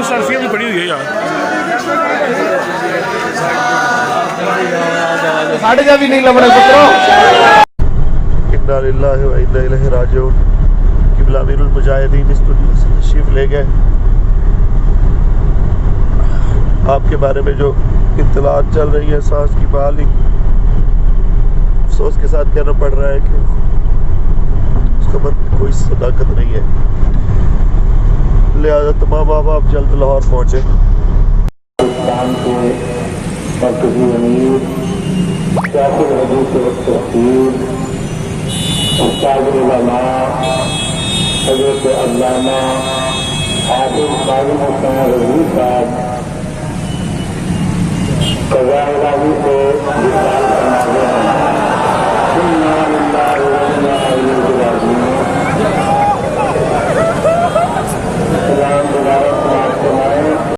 सर्फियाँ भी पड़ी हुई है यार। साढ़े जा भी नहीं लबड़े पुत्रों। इन्ना लिल्लाहि व इन्ना इलैहि राजिऊन। क़िबला अमीरुल मुजाहिदीन इस दुनिया से तशरीफ़ ले गए। आपके बारे में जो इत्तलात चल रही है, सांस की बहाली, अफसोस के साथ कहना पड़ रहा है कि उसका मन कोई सदाकत नहीं है। लिहाजा तमाम आप जल्द लाहौर पहुँचे। कज़ा-ए-इलाही से